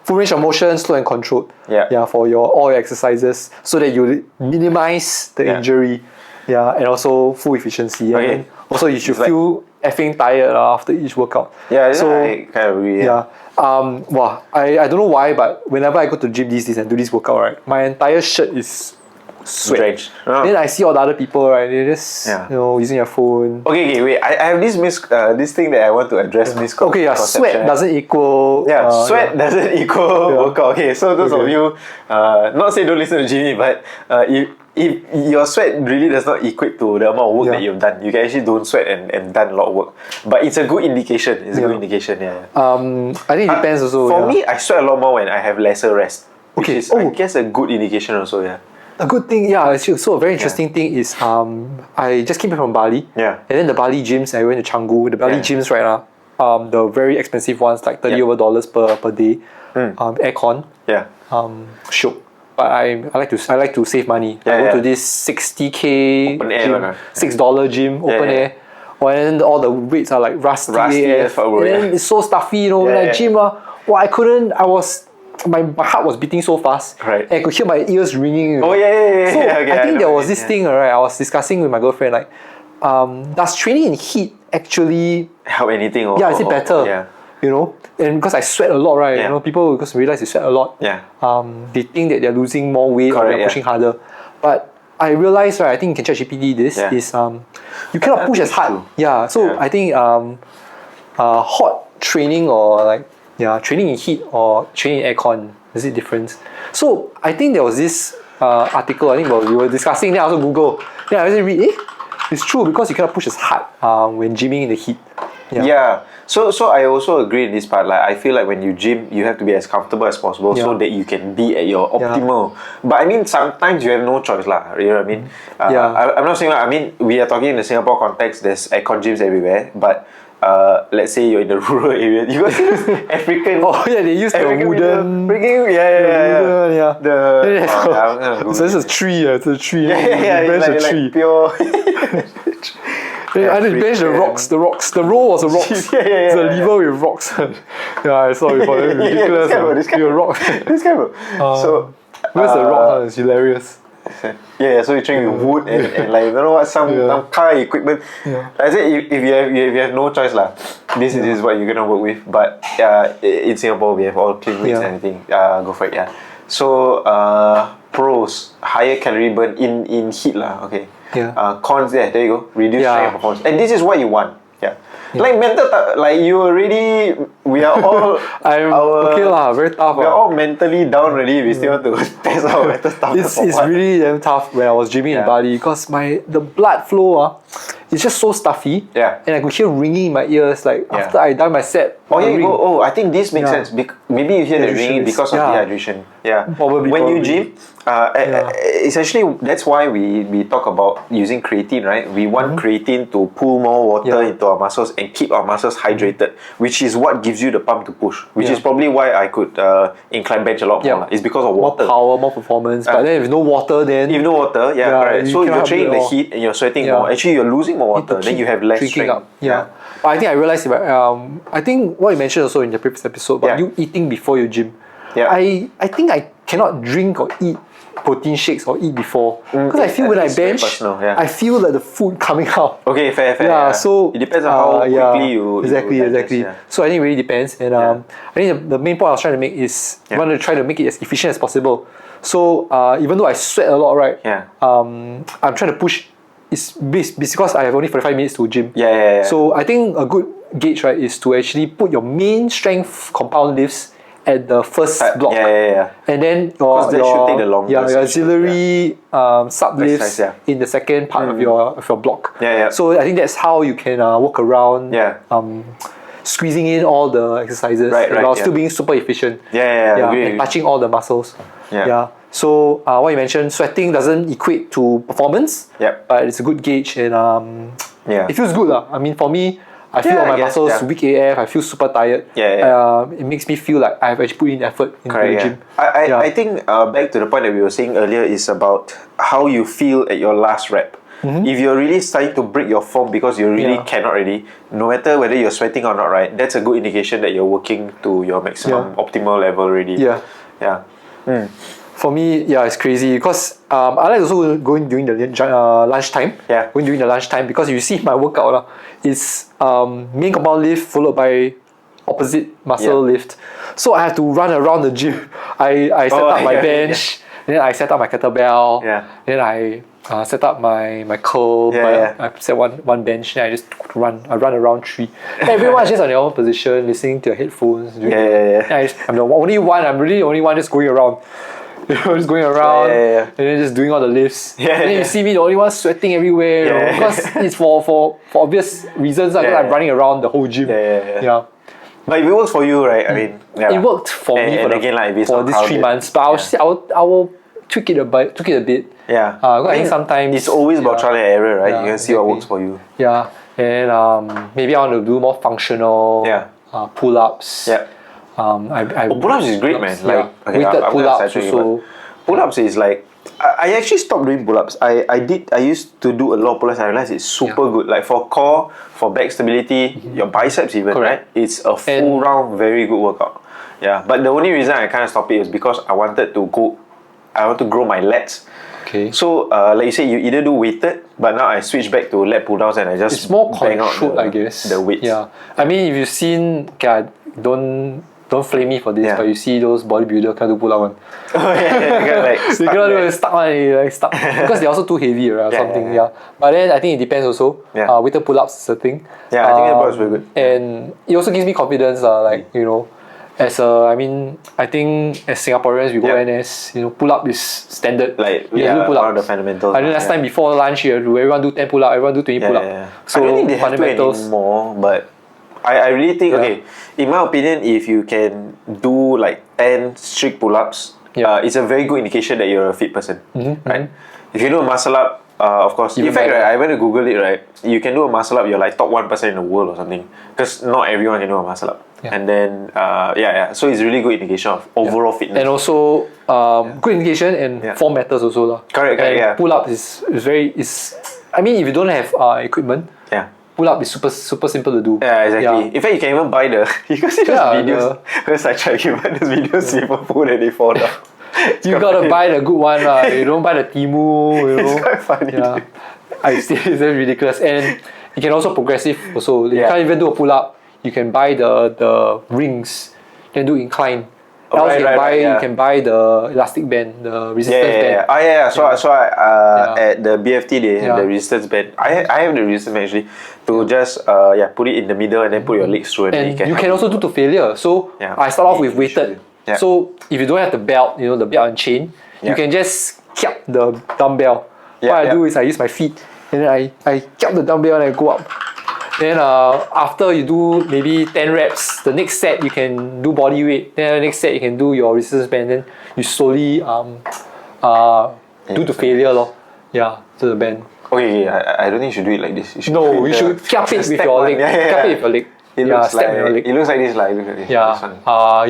S1: Full range of motion, slow and controlled. For all your exercises, so that you minimize the injury. And also full efficiency. And also you should feel effing tired after each workout.
S2: So I kind of agree.
S1: I don't know why, but whenever I go to the gym these days and do this workout, right, my entire shirt is sweat. Then I see all the other people, right? They're just using their phone.
S2: Okay, wait. I have this thing that I want to address.
S1: Sweat doesn't equal.
S2: Sweat doesn't equal workout. Okay, so those of you, not say don't listen to Jimmy, but if your sweat really does not equate to the amount of work that you've done, you can actually don't sweat and done a lot of work. But it's a good indication. I think
S1: it depends also.
S2: For me, I sweat a lot more when I have lesser rest. Which is, I guess, a good indication also.
S1: A good thing, so a very interesting thing is I just came back from Bali. And then the Bali gyms, I went to Canggu. The Bali gyms right now, the very expensive ones, like $30 per day. Aircon. Shook. But I like to save money. I go to this 60K
S2: open
S1: gym,
S2: air,
S1: $6 gym, open air. And then all the weights are like rusty AF. And then it's so stuffy, you know, when I gym, my heart was beating so fast. I could hear my ears ringing. You know? So I think there was this thing, right? I was discussing with my girlfriend, like, does training in heat actually
S2: help anything?
S1: Is it better? You know, and because I sweat a lot, right? You know, people because realize they sweat a lot. They think that they're losing more weight or they're pushing harder. But I realized, right? I think you can ChatGPT this is you cannot push as hard. So I think hot training or like training in heat or training in aircon, is it different? So I think there was this article, I think we were discussing, then I also Google. Then I read, it's true because you cannot push as hard when gymming in the heat.
S2: Yeah. So I also agree in this part. Like I feel like when you gym, you have to be as comfortable as possible so that you can be at your optimal. But I mean, sometimes you have no choice, lah. You know what I mean? I'm not saying like, I mean, we are talking in the Singapore context. There's aircon gyms everywhere, but let's say you're in the rural area, you got those African.
S1: Oh yeah, they use the wooden. So this is a tree. It's a tree. Bench a tree.
S2: Pure.
S1: I did bench the rocks. The roll was the rocks. The lever with rocks. I saw it before. Ridiculous.
S2: This guy, bro. So
S1: where's the rock? It's hilarious.
S2: So you train with wood and like, you know what, some car equipment. I said if you have no choice lah, this is what you're gonna work with. But in Singapore we have all clean weights and everything. Go for it. So pros, higher calorie burn in heat lah. Okay. Cons there you go. Reduce strength performance, and this is what you want. Like mental, like you already, we are all.
S1: Very tough.
S2: We are all mentally down already. We still want to test our mental stuff.
S1: It's really damn tough when I was gymming in Bali because the blood flow it's just so stuffy. And I could hear ringing in my ears like after I done my set.
S2: I think this makes sense. Maybe you hear the ringing because of dehydration.
S1: Probably.
S2: When you gym, essentially that's why we talk about using creatine, right? We want creatine to pull more water into our muscles and keep our muscles hydrated, which is what gives you the pump to push. Which is probably why I could incline bench a lot more. It's because of water.
S1: More power, more performance. But then if no water, then
S2: if no water, correct. So you're training the heat and you're sweating more. Actually, you're losing more water. Then you have less strength.
S1: But I think I realized I think what you mentioned also in the previous episode about you eating before you gym. I think I cannot drink or eat protein shakes or eat before because I feel when I bench, I feel like the food coming out.
S2: Okay, fair.
S1: So
S2: it depends on how quickly you
S1: exactly. So I think it really depends, and I think the main point I was trying to make is I want to try to make it as efficient as possible. So even though I sweat a lot, right? I'm trying to push. It's because I have only 45 minutes to gym. So I think a good gauge, right, is to actually put your main strength compound lifts at the first block. And then your auxiliary sub lifts in the second part of your block. So I think that's how you can work around squeezing in all the exercises while still being super efficient. And touching all the muscles. So what you mentioned, sweating doesn't equate to performance, but it's a good gauge and it feels good. I mean, for me, I feel all my muscles weak AF, I feel super tired. It makes me feel like I've actually put in effort into the gym.
S2: I think back to the point that we were saying earlier is about how you feel at your last rep. If you're really starting to break your form because you really cannot already, no matter whether you're sweating or not, right, that's a good indication that you're working to your maximum optimal level already.
S1: For me, it's crazy because I like also going during the lunchtime. Going during the lunchtime because you see my workout it's main compound lift followed by opposite muscle lift. So I have to run around the gym. I set up my bench, then I set up my kettlebell, then I set up my curl. I set one bench, then I just run around three. Everyone's just on their own position, listening to their headphones. I'm the only one. I'm really the only one just going around. Just going around and then just doing all the lifts. And then you see me the only one sweating everywhere because it's for obvious reasons. I'm running around the whole gym.
S2: But if it works for you, right? I mean,
S1: it worked for me for these 3 months. But I will tweak it a bit. I think sometimes
S2: it's always about trial and error, right? You can see what works for you.
S1: And maybe I want to do more functional pull-ups.
S2: Pull-ups is great, man.
S1: Weighted pull-ups also.
S2: Pull-ups is like, I actually stopped doing pull-ups. I used to do a lot of pull-ups. I realized it's super good. Like for core, for back stability, your biceps even, right? It's a full round, very good workout. But the only reason I kind of stopped it is because I want to grow my lats. So like you said, you either do weighted, but now I switch back to lat pull downs and I just
S1: it's more
S2: bang
S1: controlled,
S2: out
S1: I guess.
S2: The weights.
S1: I mean, if you've seen, don't flame me for this, but you see those bodybuilder can't do pull out one. They cannot do it, stuck because they're also too heavy or something. But then I think it depends also. Weighted pull ups is a thing.
S2: I think that is very good.
S1: And it also gives me confidence, I think as Singaporeans we go NS, pull up is standard.
S2: Like
S1: you have to do pull
S2: one of
S1: ups.
S2: the fundamentals.
S1: I think last time before lunch you have to everyone do 10 pull up, everyone do 20 pull up. So
S2: I don't think they have to
S1: fundamentals
S2: anymore, but I really think okay. In my opinion, if you can do like 10 strict pull ups, it's a very good indication that you're a fit person, right? If you do a muscle up. Of course. In fact, right, I went to Google it, right? You can do a muscle up, you're like top 1% in the world or something. Because not everyone can do a muscle up. And then, so it's really good indication of overall fitness.
S1: And also, good indication and form matters also. Lah.
S2: Correct,
S1: pull up is I mean, if you don't have equipment, pull up is super simple to do.
S2: Yeah, exactly. In fact, you can even buy you can see those videos. Because I tried to buy those videos, people pull and they fall down.
S1: You gotta buy the good one, you don't buy the Timu,
S2: It's quite funny.
S1: I see it's very ridiculous. And you can also progressive also. You can't even do a pull up. You can buy the rings, you can do incline. You can buy the elastic band, the resistance band.
S2: So at the BFT they have the resistance band. I have the resistance band actually to just put it in the middle and then put your legs through
S1: and you can also do to failure. So I start off with weighted. So if you don't have the belt, the belt and chain, you can just kiap the dumbbell. What I do is I use my feet and then I kiap the dumbbell and I go up. Then after you do maybe 10 reps, the next set you can do body weight. Then the next set you can do your resistance band. Then you slowly do to failure to the band.
S2: Okay, I don't think you should do it like this.
S1: You should kiap it with your leg. Kiap it with your leg.
S2: It looks like this.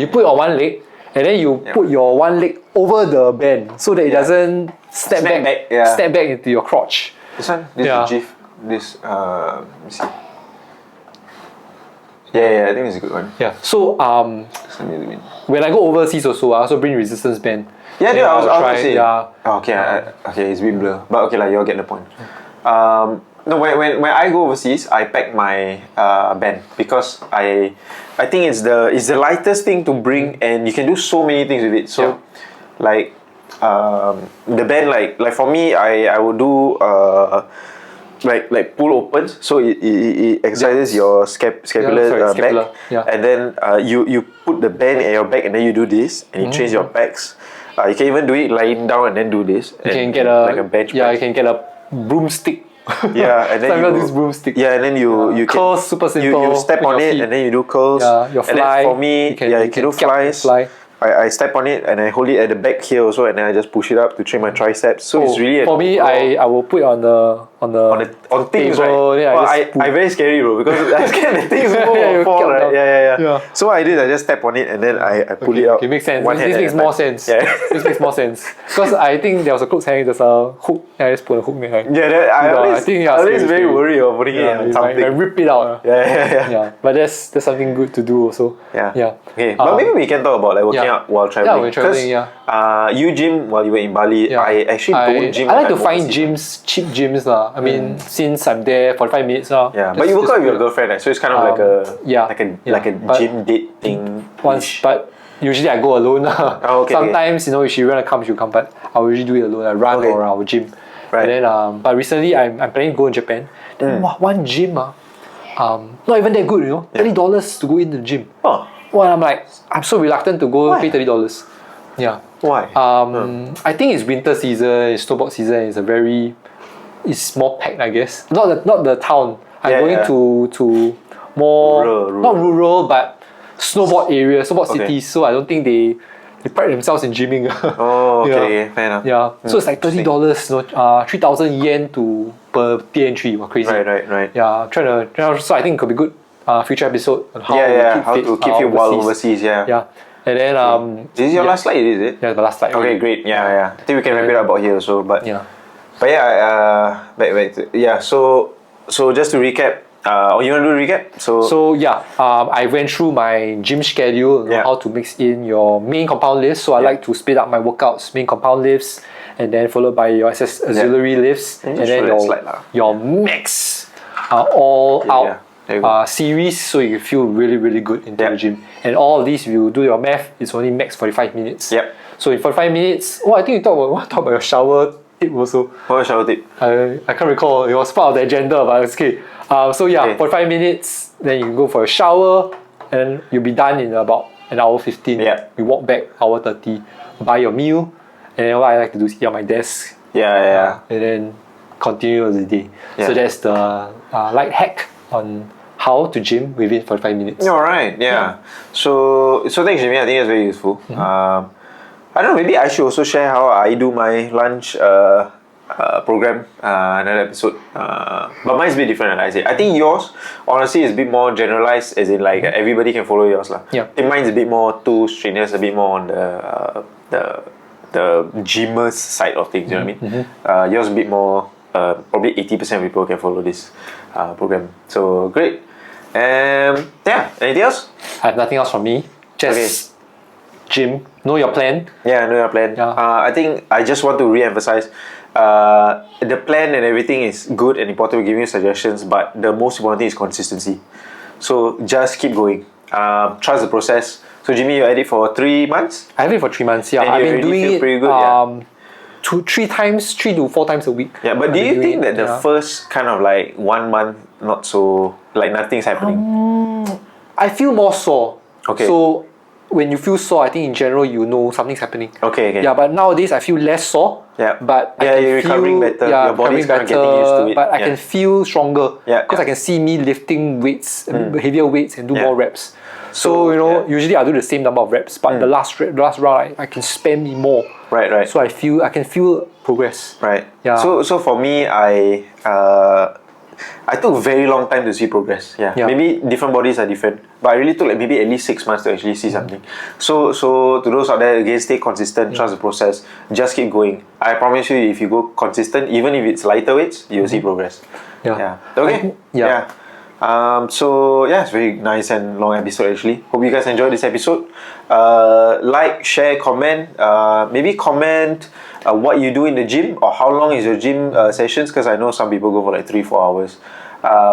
S1: You put on one leg and then you put your one leg over the band so that it doesn't step back into your crotch.
S2: This is GIF. Let me see. I think it's a good one.
S1: So when I go overseas also, I also bring resistance band.
S2: I was try. Okay, it's a bit blur, but okay, you'll get the point. No, when I go overseas, I pack my band because I think it's the lightest thing to bring and you can do so many things with it. So the band like for me, I would do like pull opens, so it exercises your scapular back, and then you put the band at your back and then you do this and it trains your pecs. You can even do it lying down and then do this.
S1: You can get like a bench press. You can get a broomstick.
S2: And then
S1: this broomstick.
S2: And then you
S1: curls,
S2: can,
S1: super simple.
S2: You step on it and then you do curls.
S1: Your fly.
S2: And then for me, you can do flies. I step on it and I hold it at the back here also, and then I just push it up to train my triceps. So it's really
S1: for me. I will put it on
S2: things,
S1: table,
S2: right? I very scary, bro, because I scared the things will fall, right? So what I did, I just step on it and then I pull it out.
S1: Okay, makes sense. This makes more sense. This makes more sense because I think there was a clothes hanging. There's a hook. I just put a hook there.
S2: I always very worried of putting it in something.
S1: I rip it out. But that's something good to do also.
S2: Okay, but maybe we can talk about like working out while traveling.
S1: When traveling,
S2: you gym while you were in Bali. I actually don't gym.
S1: I like to find gyms, cheap gyms lah. I mean, since I'm there 45 minutes now.
S2: But you work out with your girlfriend, right? So it's kind of like a gym date thing.
S1: But usually I go alone. Sometimes if she wanna come, she'll come. But I will usually do it alone. I run or I will gym. And then but recently I'm planning to go in Japan. Then one gym not even that good, $30 to go in the gym. I'm so reluctant to go pay $30.
S2: Why?
S1: I think it's winter season, it's snowboard season. It's more packed, I guess. Not the town. I'm going to more
S2: rural.
S1: Not rural, but snowboard areas, snowboard cities. So I don't think they pride themselves in gymming.
S2: Fair enough.
S1: So it's like $30, 3,000 yen per day entry. Crazy.
S2: Right.
S1: So I think it could be good. Future episode on
S2: how to keep fit while overseas.
S1: And then
S2: this is your last slide, is it?
S1: Yeah, the last slide.
S2: Okay, great. I think we can wrap it up about here also. But So just to recap, you want to do a recap?
S1: I went through my gym schedule, how to mix in your main compound lifts. So I like to split up my workouts, main compound lifts, and then followed by your auxiliary lifts, and then your max all out series, so you feel really, really good into the gym. And all of these, if you do your math, it's only max 45 minutes. So in 45 minutes, I think you talk about your shower tip also.
S2: What shower tip?
S1: I can't recall. It was part of the agenda, but it's okay. 45 minutes, then you go for a shower, and you'll be done in about an hour 15.
S2: Yeah.
S1: We walk back hour 30. Buy your meal, and then what I like to do is eat on my desk.
S2: Yeah.
S1: And then continue the day.
S2: Yeah.
S1: So that's the light hack on how to gym within 45 minutes.
S2: All right. Yeah. So thanks, Jimmy. I think it's very useful. I don't know. Maybe I should also share how I do my lunch program. Another episode. But mine's a bit different, like I say. I think yours, honestly, is a bit more generalized, as in like everybody can follow yours, lah.
S1: Yeah.
S2: I think mine's a bit more too strenuous, a bit more on the gymmers side of things. You know what I mean? Yours a bit more. Probably 80% of people can follow this program. So great. Yeah. Anything else?
S1: I have nothing else from me. Just gym. Know your plan.
S2: Yeah, know your plan.
S1: Yeah.
S2: I think I just want to re-emphasize the plan and everything is good and important. We're giving you suggestions, but the most important thing is consistency. So just keep going. Trust the process. So Jimmy, you had it for 3 months?
S1: I have it for 3 months. Yeah,
S2: And
S1: I've
S2: you
S1: been
S2: already
S1: doing
S2: feel
S1: it
S2: pretty good,
S1: 3 to 4 times a week.
S2: Yeah, but do you think that the first kind of like 1 month not so like nothing's happening?
S1: I feel more sore.
S2: Okay.
S1: So when you feel sore, I think in general you know something's happening.
S2: Okay.
S1: Yeah, but nowadays I feel less sore.
S2: Yeah.
S1: But I
S2: Yeah,
S1: can
S2: you're recovering
S1: feel,
S2: better.
S1: Yeah,
S2: Your body's
S1: recovering
S2: kind of getting used to it.
S1: But I
S2: Yeah.
S1: can feel stronger.
S2: Yeah,
S1: Because I can see me lifting weights, heavier weights, and do
S2: Yeah.
S1: more reps. So usually I do the same number of reps, but the last round I can spend more.
S2: Right.
S1: So I can feel progress.
S2: Right.
S1: Yeah.
S2: So for me, I took a very long time to see progress. Yeah. Maybe different bodies are different, but I really took like maybe at least 6 months to actually see something. So to those out there, again, stay consistent, trust the process, just keep going. I promise you, if you go consistent, even if it's lighter weights, you'll see progress.
S1: Yeah.
S2: Okay. So it's very nice and long episode actually. Hope you guys enjoyed this episode. Like, share, comment. Maybe comment what you do in the gym or how long is your gym sessions, because I know some people go for like 3-4 hours.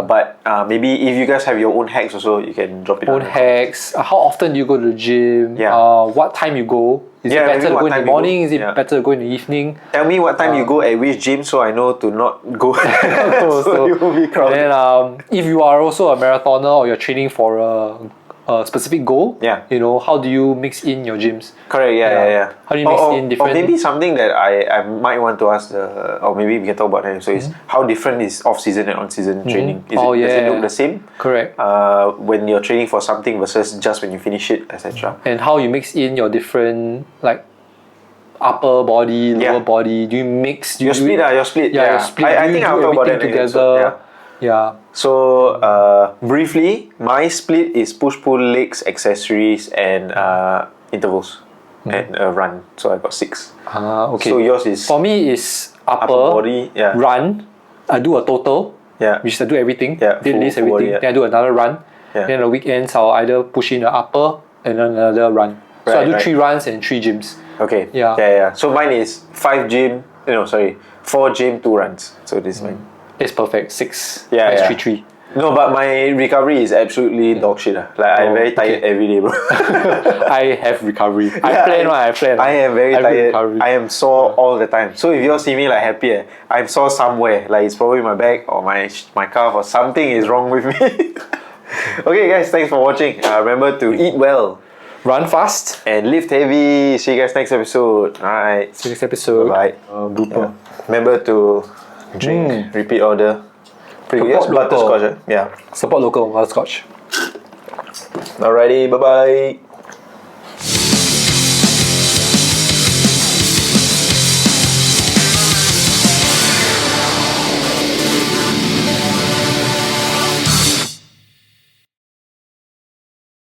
S2: But maybe if you guys have your own hacks also, you can drop it.
S1: Own hacks. How often do you go to the gym?
S2: Yeah.
S1: What time you go? Is it
S2: Yeah,
S1: better
S2: maybe
S1: to
S2: what
S1: go in the
S2: time you go.
S1: morning? Is it
S2: Yeah.
S1: better to go in the evening?
S2: Tell me what time you go at which gym so I know to not go. so you will be crowded.
S1: And then if you are also a marathoner or you're training for a specific goal, how do you mix in your gyms?
S2: Correct, yeah.
S1: How do you mix in different...
S2: Or maybe something that I might want to ask, or maybe we can talk about that. So is how different is off-season and on-season training? Does it look the same?
S1: Correct.
S2: When you're training for something versus just when you finish it, etc.
S1: And how you mix in your different, like, upper body, lower body? Do you mix?
S2: Your split.
S1: Yeah, your split.
S2: I think I'll talk about that
S1: together. Yeah.
S2: So briefly, my split is push-pull, legs, accessories, and intervals, and a run. So I got 6.
S1: Okay.
S2: So yours is...
S1: For me is upper
S2: body,
S1: run. I do a total. Which I do everything. Deadlifts, everything.
S2: Body,
S1: Then I do another run. Then on the weekends I'll either push in the upper and then another run. So I do 3 runs and 3 gyms.
S2: Okay.
S1: Yeah.
S2: So mine is 4 gym, 2 runs. So this is mine.
S1: It's perfect. 6.
S2: Yeah.
S1: 3.
S2: No, but my recovery is absolutely dog shit. Like I'm very tired every day, bro.
S1: I have recovery. I plan.
S2: I am very tired.
S1: Recovery.
S2: I am sore all the time. So if you all see me like happy, I'm sore somewhere. Like it's probably my back or my calf or something is wrong with me. Okay, guys, thanks for watching. Remember to eat well,
S1: run fast,
S2: and lift heavy. See you guys next episode. Alright.
S1: See you next episode.
S2: Bye.
S1: Blooper.
S2: Remember to drink. Repeat order.
S1: Support
S2: butterscotch. Yeah.
S1: Support local butterscotch.
S2: Alrighty. Bye bye.